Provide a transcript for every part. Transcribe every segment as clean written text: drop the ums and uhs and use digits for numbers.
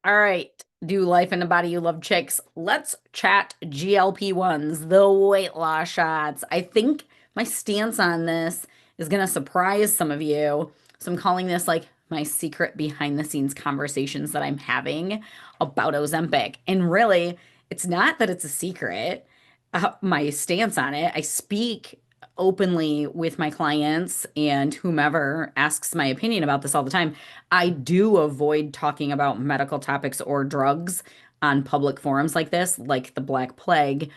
All right. Do life in the body you love chicks. Let's chat GLP-1s, the weight loss shots. I think my stance on this is going to surprise some of you. So I'm calling this like my secret behind the scenes conversations that I'm having about Ozempic. And really, it's not that it's a secret, my stance on it. I speak openly with my clients and whomever asks my opinion about this all the time. I do avoid talking about medical topics or drugs on public forums like this, like the Black Plague,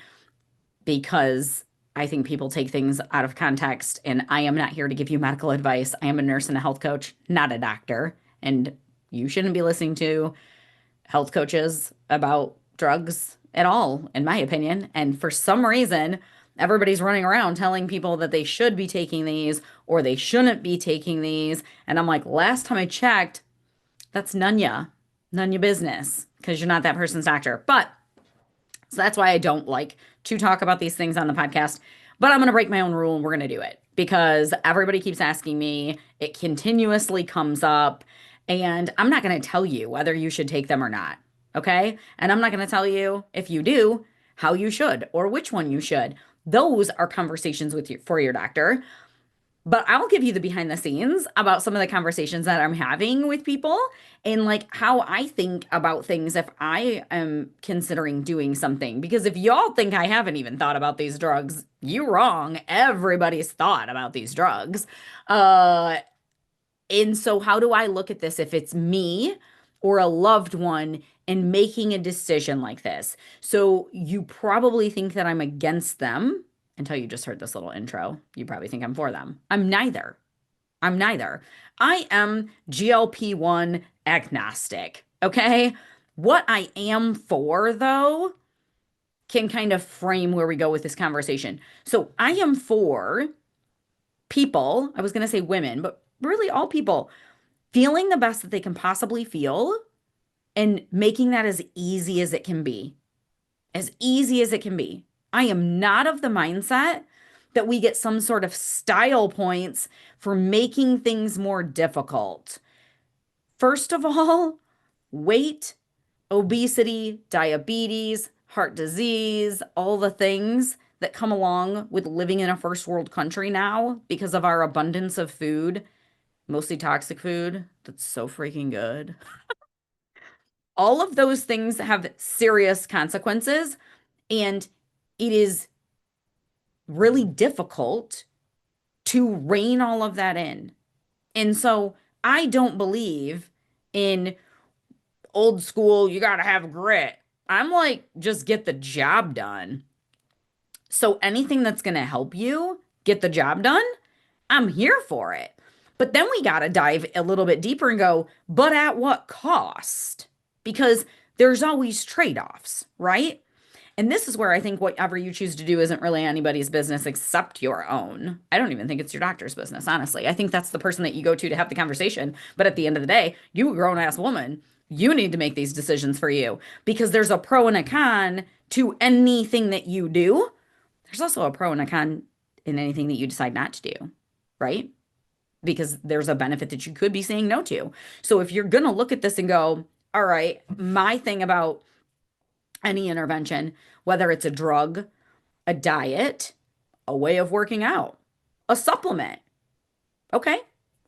because I think people take things out of context. And I am not here to give you medical advice. I am a nurse and a health coach, not a doctor. And you shouldn't be listening to health coaches about drugs at all, in my opinion. And for some reason, everybody's running around telling people that they should be taking these or they shouldn't be taking these. And I'm like, last time I checked, that's none ya business because you're not that person's doctor. But so that's why I don't like to talk about these things on the podcast. But I'm going to break my own rule and we're going to do it because everybody keeps asking me. It continuously comes up. And I'm not going to tell you whether you should take them or not. Okay. And I'm not going to tell you if you do, how you should or which one you should. Those are conversations with you for your doctor. But I'll give you the behind the scenes about some of the conversations that I'm having with people and like how I think about things if I am considering doing something. Because if y'all think I haven't even thought about these drugs, you wrong. Everybody's thought about these drugs. Uh, and so how do I look at this if it's me or a loved one and making a decision like this? So you probably think that I'm against them until you just heard this little intro. You probably think I'm for them. I'm neither. I'm neither. I am GLP-1 agnostic. Okay. What I am for, though, can kind of frame where we go with this conversation. So I am for people, I was going to say women, but really all people feeling the best that they can possibly feel and making that as easy as it can be. As easy as it can be. I am not of the mindset that we get some sort of style points for making things more difficult. First of all, weight, obesity, diabetes, heart disease, all the things that come along with living in a first world country now because of our abundance of food, mostly toxic food that's so freaking good. All of those things have serious consequences, and it is really difficult to rein all of that in. And so I don't believe in old school, you got to have grit. I'm like, just get the job done. So anything that's going to help you get the job done, I'm here for it. But then we got to dive a little bit deeper and go, but at what cost? Because there's always trade-offs, right? And this is where I think whatever you choose to do isn't really anybody's business except your own. I don't even think it's your doctor's business, honestly. I think that's the person that you go to have the conversation. But at the end of the day, you a grown ass woman, you need to make these decisions for you because there's a pro and a con to anything that you do. There's also a pro and a con in anything that you decide not to do, right? Because there's a benefit that you could be saying no to. So if you're going to look at this and go, all right, my thing about any intervention, whether it's a drug, a diet, a way of working out, a supplement. Okay.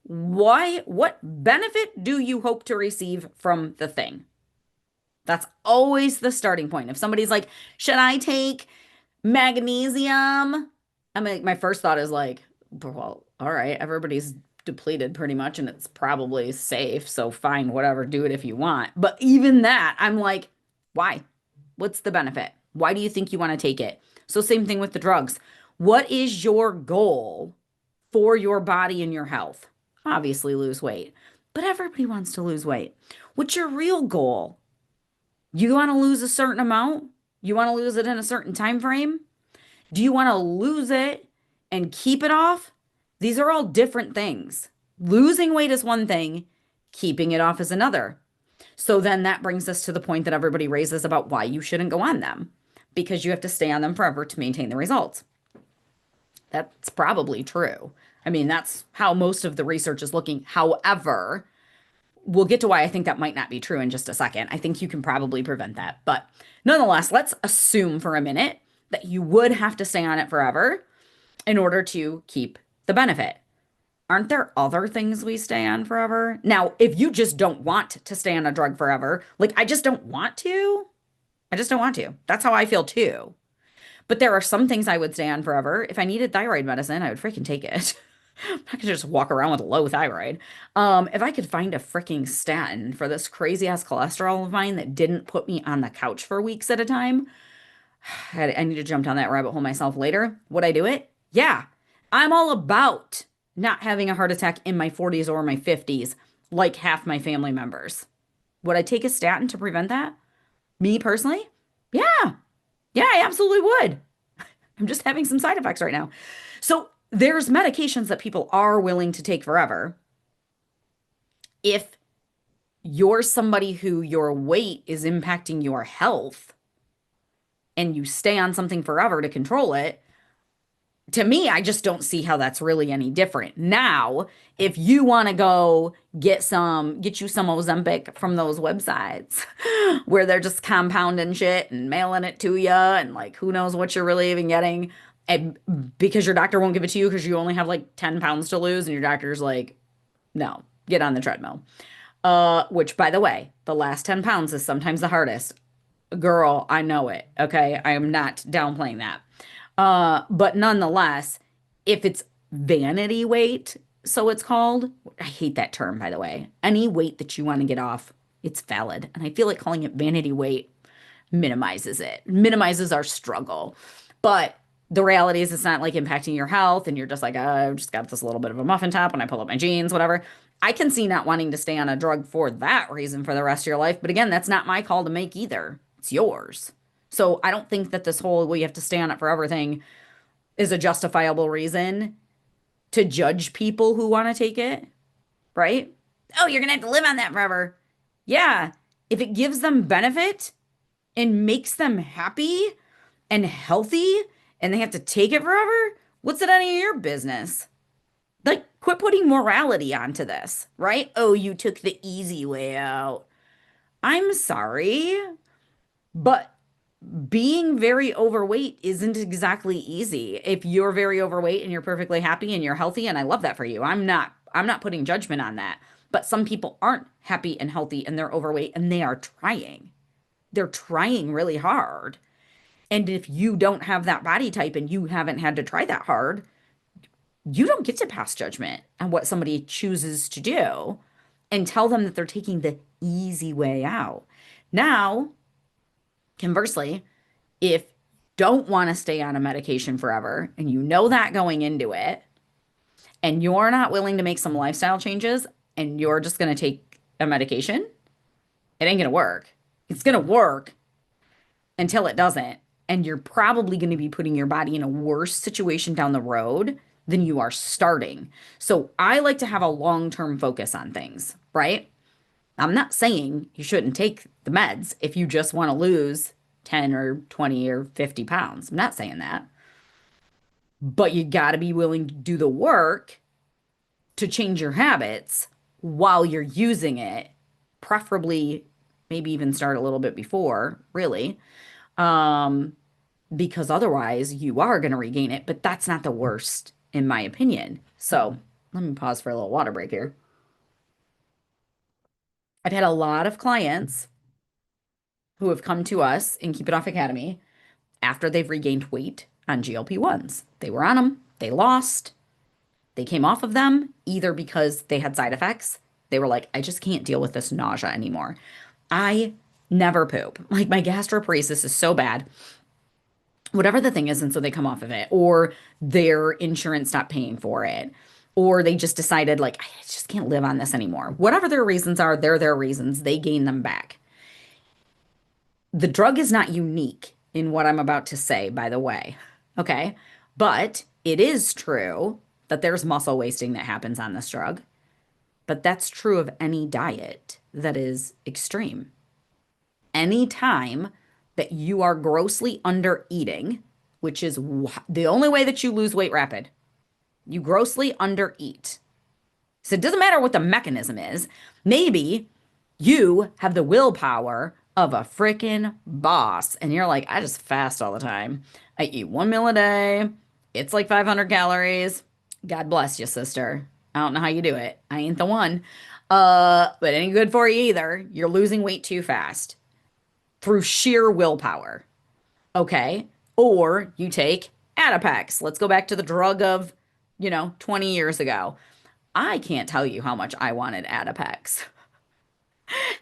What benefit do you hope to receive from the thing? That's always the starting point. If somebody's like, should I take magnesium? I mean, my first thought is like, well, all right, everybody's depleted pretty much and it's probably safe. So fine, whatever, do it if you want. But even that, I'm like, why? What's the benefit? Why do you think you want to take it? So same thing with the drugs. What is your goal for your body and your health? Obviously lose weight, but everybody wants to lose weight. What's your real goal? You want to lose a certain amount? You want to lose it in a certain time frame? Do you want to lose it and keep it off? These are all different things. Losing weight is one thing, keeping it off is another. So then that brings us to the point that everybody raises about why you shouldn't go on them because you have to stay on them forever to maintain the results. That's probably true. I mean, that's how most of the research is looking. However, we'll get to why I think that might not be true in just a second. I think you can probably prevent that. But nonetheless, let's assume for a minute that you would have to stay on it forever in order to keep the benefit. Aren't there other things we stay on forever? Now, if you just don't want to stay on a drug forever, like I just don't want to, I just don't want to. That's how I feel too. But there are some things I would stay on forever. If I needed thyroid medicine, I would freaking take it. I could just walk around with low thyroid. If I could find a freaking statin for this crazy ass cholesterol of mine that didn't put me on the couch for weeks at a time, I need to jump down that rabbit hole myself later. Would I do it? Yeah. I'm all about not having a heart attack in my 40s or my 50s, like half my family members. Would I take a statin to prevent that? Me personally? Yeah. Yeah, I absolutely would. I'm just having some side effects right now. So there's medications that people are willing to take forever. If you're somebody who your weight is impacting your health and you stay on something forever to control it, to me, I just don't see how that's really any different. Now, if you want to go get you some Ozempic from those websites where they're just compounding shit and mailing it to you and like who knows what you're really even getting, and because your doctor won't give it to you because you only have like 10 pounds to lose and your doctor's like, no, get on the treadmill. Which by the way, the last 10 pounds is sometimes the hardest. Girl, I know it. Okay. I am not downplaying that. But nonetheless, if it's vanity weight, so it's called, I hate that term, by the way. Any weight that you want to get off, it's valid. And I feel like calling it vanity weight minimizes it, minimizes our struggle. But the reality is, it's not like impacting your health, and you're just like, I've just got this little bit of a muffin top when I pull up my jeans, whatever. I can see not wanting to stay on a drug for that reason for the rest of your life. But again, that's not my call to make either. It's yours. So I don't think that this whole, well, you have to stay on it forever thing is a justifiable reason to judge people who want to take it, right? Oh, you're gonna have to live on that forever. Yeah. If it gives them benefit and makes them happy and healthy and they have to take it forever, what's it any of your business? Like, quit putting morality onto this, right? Oh, you took the easy way out. I'm sorry, but being very overweight isn't exactly easy. If you're very overweight and you're perfectly happy and you're healthy, and I love that for you. I'm not putting judgment on that. But some people aren't happy and healthy and they're overweight and they are trying. They're trying really hard. And if you don't have that body type and you haven't had to try that hard, you don't get to pass judgment on what somebody chooses to do and tell them that they're taking the easy way out. Now, conversely, if you don't want to stay on a medication forever and you know that going into it, and you're not willing to make some lifestyle changes and you're just going to take a medication, it ain't going to work. It's going to work until it doesn't. And you're probably going to be putting your body in a worse situation down the road than you are starting. So I like to have a long-term focus on things, right? I'm not saying you shouldn't take the meds if you just want to lose 10 or 20 or 50 pounds. I'm not saying that. But you got to be willing to do the work to change your habits while you're using it, preferably maybe even start a little bit before, really. Um, because otherwise you are going to regain it, but that's not the worst, in my opinion. So let me pause for a little water break here. I've had a lot of clients who have come to us in Keep It Off Academy after they've regained weight on GLP-1s. They were on them, they lost, they came off of them either because they had side effects. They were like, I just can't deal with this nausea anymore. I never poop. Like my gastroparesis is so bad. Whatever the thing is, and so they come off of it, or their insurance stopped paying for it, or they just decided, like, I just can't live on this anymore. Whatever their reasons are, they're their reasons. They gain them back. The drug is not unique in what I'm about to say, by the way. Okay. But it is true that there's muscle wasting that happens on this drug. But that's true of any diet that is extreme. Any time that you are grossly under eating, which is the only way that you lose weight rapid, you grossly under eat. So it doesn't matter what the mechanism is. Maybe you have the willpower of a freaking boss and you're like, I just fast all the time. I eat one meal a day. It's like 500 calories. God bless you, sister. I don't know how you do it. I ain't the one. But it ain't good for you either. You're losing weight too fast through sheer willpower. Okay. Or you take Adipex. Let's go back to the drug of, 20 years ago. I can't tell you how much I wanted Adipex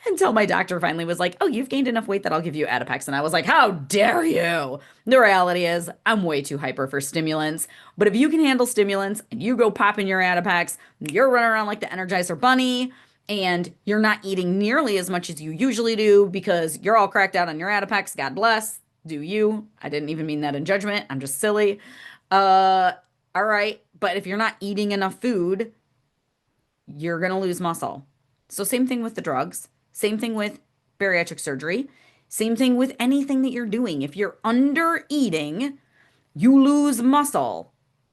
until my doctor finally was like, "Oh, you've gained enough weight that I'll give you Adipex." And I was like, "How dare you?" The reality is, I'm way too hyper for stimulants. But if you can handle stimulants and you go pop in your Adipex, you're running around like the Energizer Bunny and you're not eating nearly as much as you usually do because you're all cracked out on your Adipex. God bless. Do you? I didn't even mean that in judgment. I'm just silly. Uh, all right. But if you're not eating enough food, you're going to lose muscle. So, same thing with the drugs, same thing with bariatric surgery, same thing with anything that you're doing. If you're under eating, you lose muscle,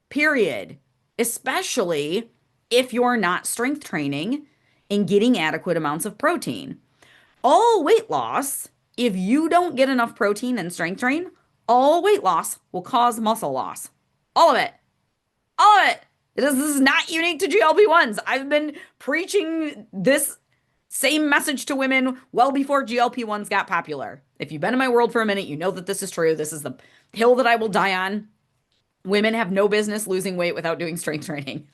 period. Especially if you're not strength training and getting adequate amounts of protein. All weight loss, if you don't get enough protein and strength train, all weight loss will cause muscle loss. All of it. All of it. This is not unique to GLP-1s. I've been preaching this same message to women well before GLP-1s got popular. If you've been in my world for a minute, you know that this is true. This is the hill that I will die on. Women have no business losing weight without doing strength training.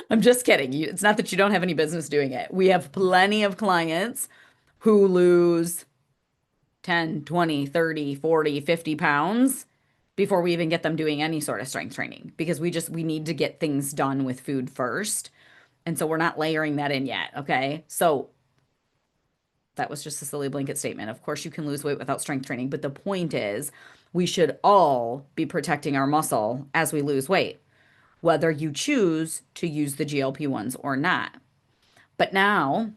I'm just kidding. It's not that you don't have any business doing it. We have plenty of clients who lose 10, 20, 30, 40, 50 pounds before we even get them doing any sort of strength training because we need to get things done with food first. And so we're not layering that in yet, okay? So that was just a silly blanket statement. Of course, you can lose weight without strength training, but the point is we should all be protecting our muscle as we lose weight, whether you choose to use the GLP-1s or not. But now,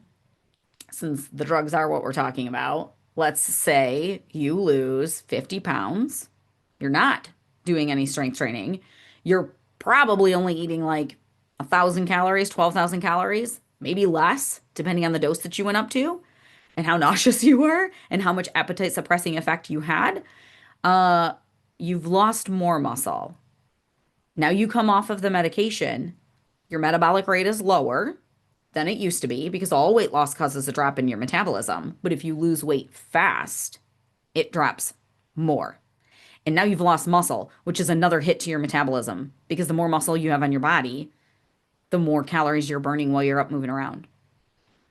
since the drugs are what we're talking about, let's say you lose 50 pounds. You're not doing any strength training. You're probably only eating like 1,000 calories, 12,000 calories, maybe less, depending on the dose that you went up to and how nauseous you were and how much appetite suppressing effect you had. Uh, you've lost more muscle. Now you come off of the medication, your metabolic rate is lower than it used to be because all weight loss causes a drop in your metabolism. But if you lose weight fast, it drops more. And now you've lost muscle, which is another hit to your metabolism because the more muscle you have on your body, the more calories you're burning while you're up moving around.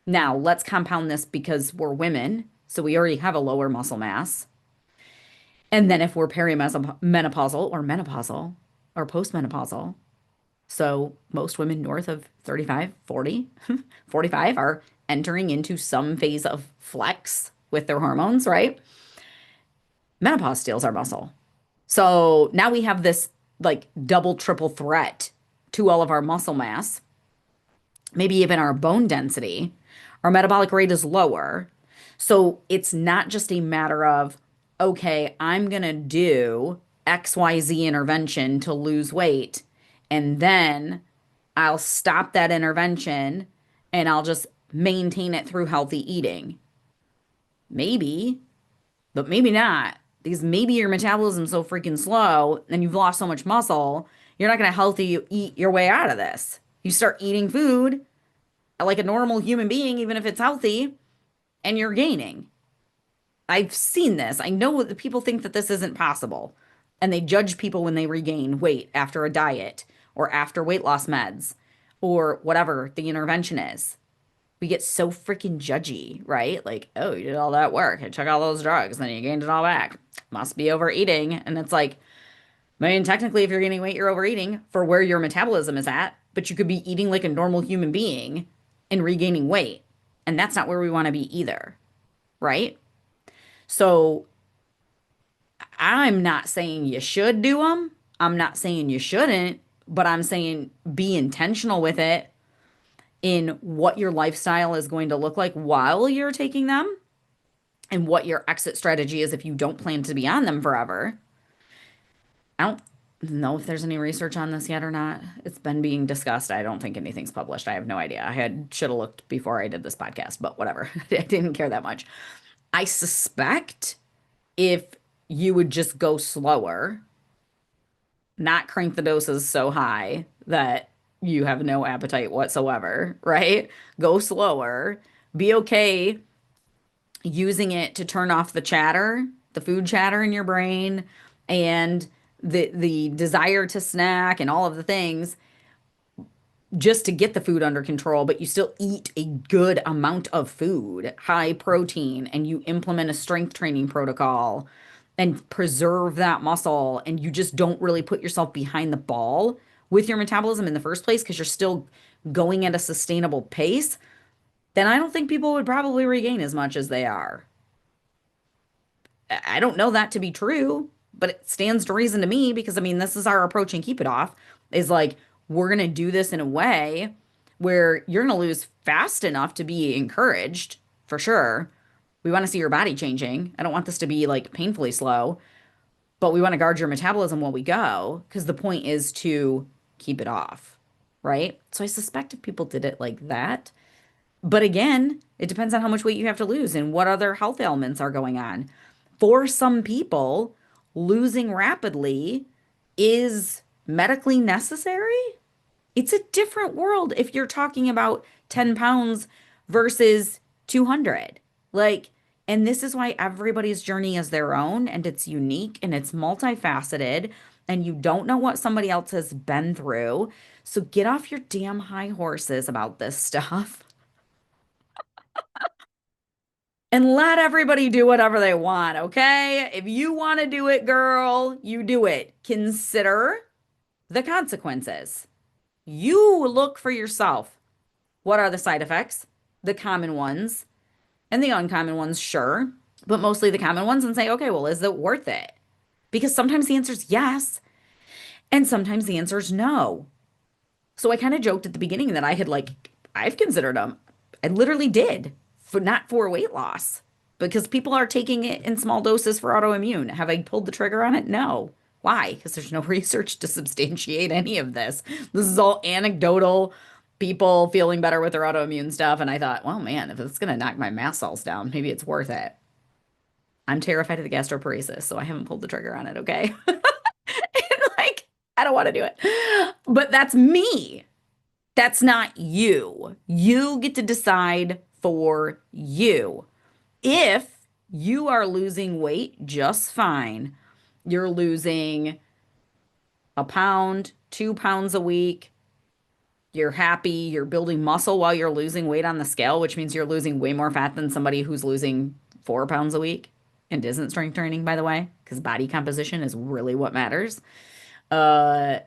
Now, let's compound this because we're women, so we already have a lower muscle mass. And then if we're perimenopausal or menopausal or postmenopausal, so most women north of 35, 40, 45 are entering into some phase of flex with their hormones, right? Menopause steals our muscle. So now we have this like double, triple threat to all of our muscle mass, maybe even our bone density. Our metabolic rate is lower. So it's not just a matter of, okay, I'm going to do XYZ intervention to lose weight, and then I'll stop that intervention and I'll just maintain it through healthy eating. Maybe, but maybe not. Because maybe your metabolism's so freaking slow and you've lost so much muscle, you're not going to healthy eat your way out of this. You start eating food like a normal human being, even if it's healthy, and you're gaining. I've seen this. I know that people think that this isn't possible, and they judge people when they regain weight after a diet or after weight loss meds or whatever the intervention is. We get so freaking judgy, right? Like, oh, you did all that work. I took all those drugs, then you gained it all back. Must be overeating. And it's like, I mean, technically, if you're gaining weight, you're overeating for where your metabolism is at, but you could be eating like a normal human being and regaining weight. And that's not where we want to be either, right? So I'm not saying you should do them. I'm not saying you shouldn't, but I'm saying be intentional with it in what your lifestyle is going to look like while you're taking them and what your exit strategy is if you don't plan to be on them forever. I don't know if there's any research on this yet or not. It's been being discussed. I don't think anything's published. I have no idea. I had should have looked before I did this podcast, but whatever. I didn't care that much. I suspect if you would just go slower, not crank the doses so high that you have no appetite whatsoever, right? Go slower. Be okay using it to turn off the chatter, the food chatter in your brain, and the desire to snack and all of the things just to get the food under control, but you still eat a good amount of food, high protein, and you implement a strength training protocol and preserve that muscle, and you just don't really put yourself behind the ball with your metabolism in the first place because you're still going at a sustainable pace, then I don't think people would probably regain as much as they are. I don't know that to be true, but it stands to reason to me because I mean, this is our approach and keep it off is like we're going to do this in a way where you're going to lose fast enough to be encouraged for sure. We want to see your body changing. I don't want this to be like painfully slow, but we want to guard your metabolism while we go because the point is to keep it off, right? So I suspect if people did it like that, but again, it depends on how much weight you have to lose and what other health ailments are going on. For some people, losing rapidly is medically necessary. It's a different world if you're talking about 10 pounds versus 200. Like, and this is why everybody's journey is their own and it's unique and it's multifaceted and you don't know what somebody else has been through. So get off your damn high horses about this stuff. And let everybody do whatever they want, okay? If you want to do it, girl, you do it. Consider the consequences. You look for yourself. What are the side effects? The common ones and the uncommon ones, sure, but mostly the common ones, and say, okay, well, is it worth it? Because sometimes the answer is yes, and sometimes the answer is no. So I kind of joked at the beginning that I had like, I've considered them. I literally did, for not for weight loss, because people are taking it in small doses for autoimmune. Have I pulled the trigger on it? No. Why? Because there's no research to substantiate any of this. This is all anecdotal, people feeling better with their autoimmune stuff. And I thought, well, man, if it's going to knock my mast cells down, maybe it's worth it. I'm terrified of the gastroparesis, so I haven't pulled the trigger on it, okay? And like, I don't want to do it. But that's me. That's not you. You get to decide for you. If you are losing weight just fine, you're losing a pound, 2 pounds a week, you're happy, you're building muscle while you're losing weight on the scale, which means you're losing way more fat than somebody who's losing 4 pounds a week and isn't strength training, by the way, because body composition is really what matters. Uh,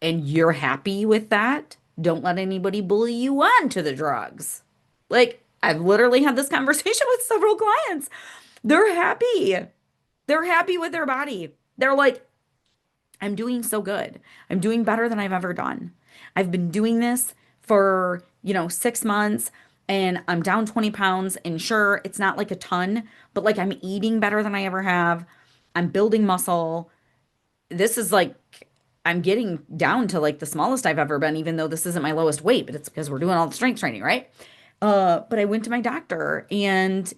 and you're happy with that, don't let anybody bully you on to the drugs. Like, I've literally had this conversation with several clients. They're happy. They're happy with their body. They're like, I'm doing so good. I'm doing better than I've ever done. I've been doing this for, 6 months and I'm down 20 pounds. And sure, it's not like a ton, but like I'm eating better than I ever have. I'm building muscle. This is like I'm getting down to like the smallest I've ever been, even though this isn't my lowest weight, but it's because we're doing all the strength training, right? But I went to my doctor and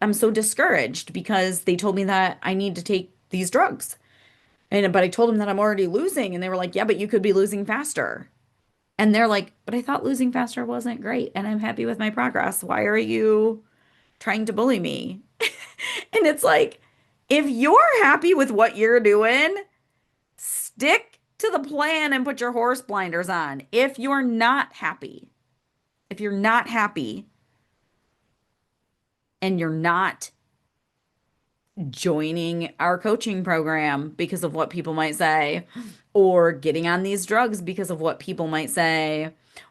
I'm so discouraged because they told me that I need to take these drugs. And but I told them that I'm already losing, and they were like, "Yeah, but you could be losing faster." And they're like, "But I thought losing faster wasn't great, and I'm happy with my progress. Why are you trying to bully me?" And it's like, if you're happy with what you're doing, stick to the plan and put your horse blinders on. If you're not happy and you're not joining our coaching program because of what people might say, or getting on these drugs because of what people might say,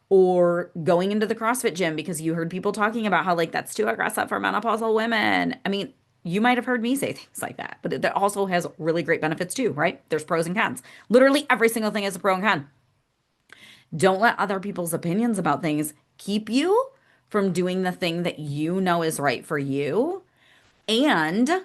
or going into the CrossFit gym because you heard people talking about how like that's too aggressive for menopausal women. I mean, you might have heard me say things like that, but it also has really great benefits too, right? There's pros and cons. Literally every single thing is a pro and con. Don't let other people's opinions about things keep you from doing the thing that you know is right for you. And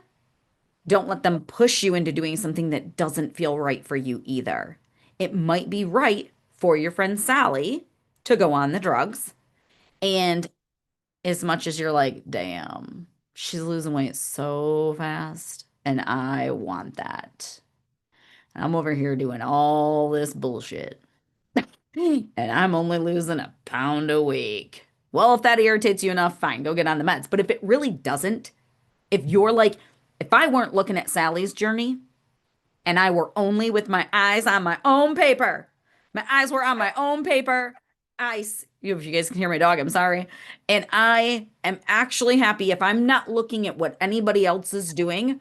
Don't let them push you into doing something that doesn't feel right for you either. It might be right for your friend Sally to go on the drugs. And as much as you're like, damn, she's losing weight so fast, and I want that. I'm over here doing all this bullshit, and I'm only losing a pound a week. Well, if that irritates you enough, fine, go get on the meds. But if it really doesn't, if you're like, if I weren't looking at Sally's journey and I were only with my eyes on my own paper, my eyes were on my own paper. If you guys can hear my dog, I'm sorry. And I am actually happy if I'm not looking at what anybody else is doing.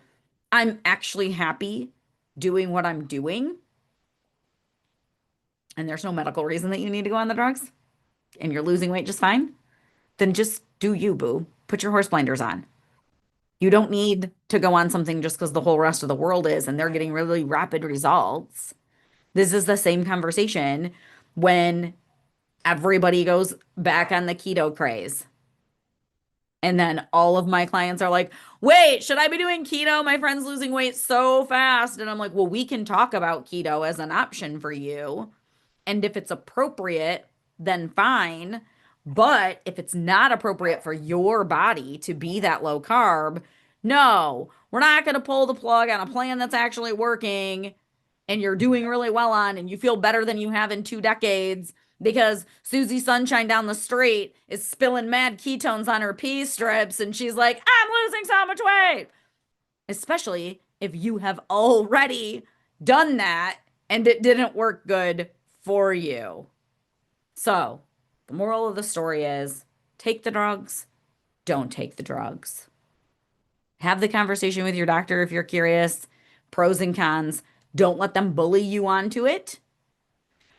I'm actually happy doing what I'm doing. And there's no medical reason that you need to go on the drugs and you're losing weight just fine. Then just do you, boo. Put your horse blinders on. You don't need to go on something just because the whole rest of the world is and they're getting really rapid results. This is the same conversation when everybody goes back on the keto craze. And then all of my clients are like, wait, should I be doing keto? My friend's losing weight so fast. And I'm like, well, we can talk about keto as an option for you. And if it's appropriate, then fine. But if it's not appropriate for your body to be that low carb, no, we're not going to pull the plug on a plan that's actually working and you're doing really well on and you feel better than you have in 2 decades because Susie Sunshine down the street is spilling mad ketones on her pee strips and she's like, I'm losing so much weight. Especially if you have already done that and it didn't work good for you. So, the moral of the story is take the drugs, don't take the drugs. Have the conversation with your doctor if you're curious, pros and cons. Don't let them bully you onto it,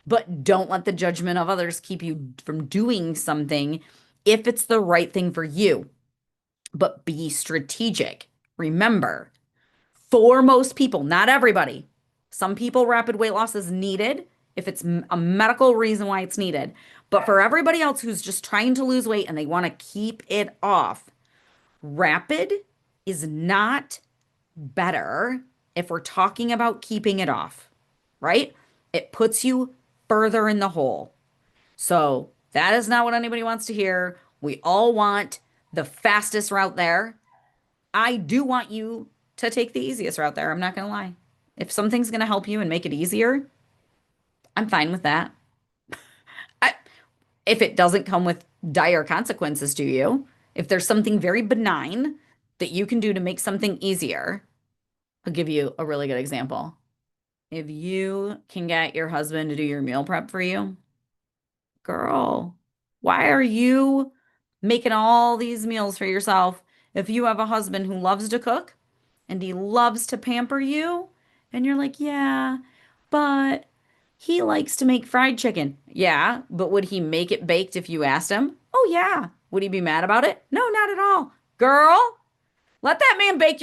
but don't let the judgment of others keep you from doing something if it's the right thing for you. But be strategic. Remember, for most people, not everybody, some people, rapid weight loss is needed if it's a medical reason why it's needed. But for everybody else who's just trying to lose weight and they want to keep it off, rapid is not better if we're talking about keeping it off, right? It puts you further in the hole. So that is not what anybody wants to hear. We all want the fastest route there. I do want you to take the easiest route there. I'm not going to lie. If something's going to help you and make it easier, I'm fine with that. I, if it doesn't come with dire consequences to you, if there's something very benign that you can do to make something easier, I'll give you a really good example. If you can get your husband to do your meal prep for you, girl, why are you making all these meals for yourself if you have a husband who loves to cook and he loves to pamper you? And you're like, yeah, but he likes to make fried chicken. Yeah, but would he make it baked if you asked him? Oh, yeah. Would he be mad about it? No, not at all. Girl, let that man bake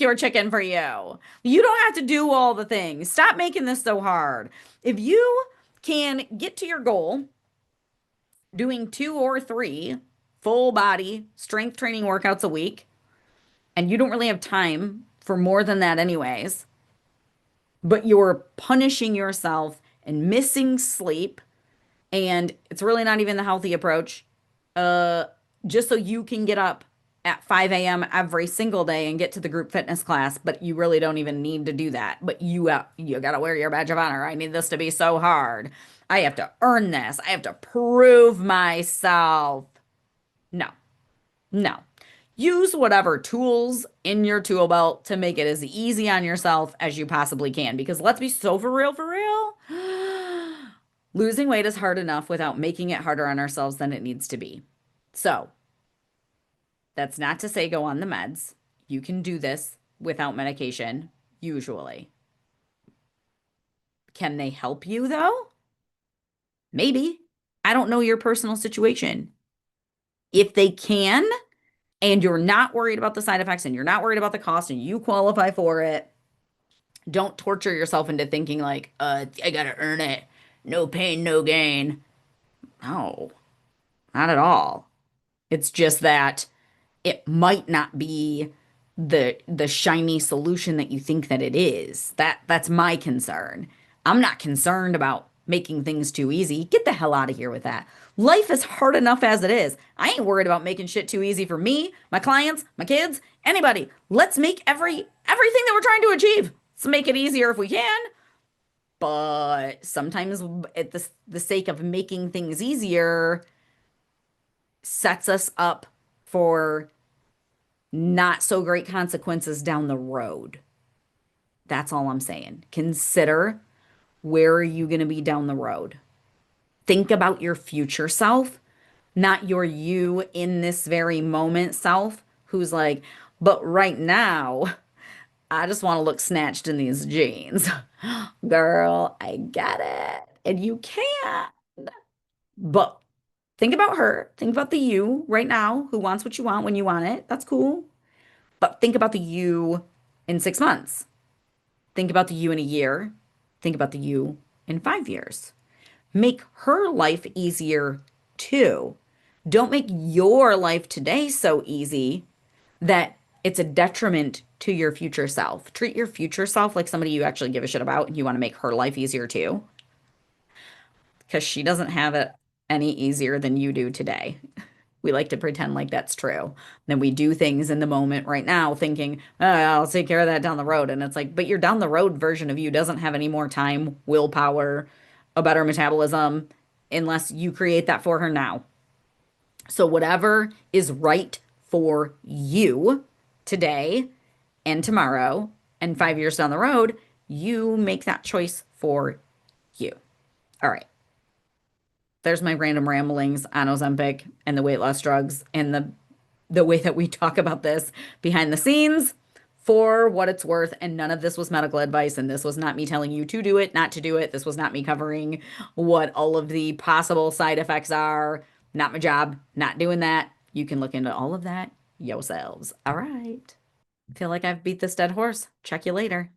your chicken for you. You don't have to do all the things. Stop making this so hard. If you can get to your goal doing 2 or 3 full body strength training workouts a week, and you don't really have time for more than that anyways, but you're punishing yourself and missing sleep, and it's really not even the healthy approach, uh, just so you can get up at 5 a.m. every single day and get to the group fitness class, but you really don't even need to do that. But you got to wear your badge of honor. I need this to be so hard. I have to earn this. I have to prove myself. No, no. Use whatever tools in your tool belt to make it as easy on yourself as you possibly can. Because let's be so for real. Losing weight is hard enough without making it harder on ourselves than it needs to be. So, that's not to say go on the meds. You can do this without medication, usually. Can they help you though? Maybe. I don't know your personal situation. If they can, and you're not worried about the side effects and you're not worried about the cost and you qualify for it, don't torture yourself into thinking like, I gotta earn it. No pain, no gain. No, not at all. It's just that it might not be the shiny solution that you think that it is. That's my concern. I'm not concerned about making things too easy. Get the hell out of here with that. Life is hard enough as it is. I ain't worried about making shit too easy for me, my clients, my kids, anybody. Let's make everything that we're trying to achieve. Let's make it easier if we can. But sometimes at the sake of making things easier sets us up for not so great consequences down the road. That's all I'm saying. Consider, where are you going to be down the road? Think about your future self, not your you in this very moment self who's like, but right now, I just want to look snatched in these jeans. Girl, I get it. And you can't. But think about her. Think about the you right now who wants what you want when you want it. That's cool. But think about the you in 6 months. Think about the you in a year. Think about the you in 5 years. Make her life easier too. Don't make your life today so easy that it's a detriment to your future self. Treat your future self like somebody you actually give a shit about and you want to make her life easier too, because she doesn't have it any easier than you do today. We like to pretend like that's true. Then we do things in the moment right now thinking, oh, I'll take care of that down the road. And it's like, but your down the road version of you doesn't have any more time, willpower, a better metabolism, unless you create that for her now. So whatever is right for you today and tomorrow and 5 years down the road, you make that choice for you. All right. There's my random ramblings on Ozempic and the weight loss drugs and the way that we talk about this behind the scenes for what it's worth. And none of this was medical advice. And this was not me telling you to do it, not to do it. This was not me covering what all of the possible side effects are. Not my job, not doing that. You can look into all of that yourselves. All right. Feel like I've beat this dead horse. Check you later.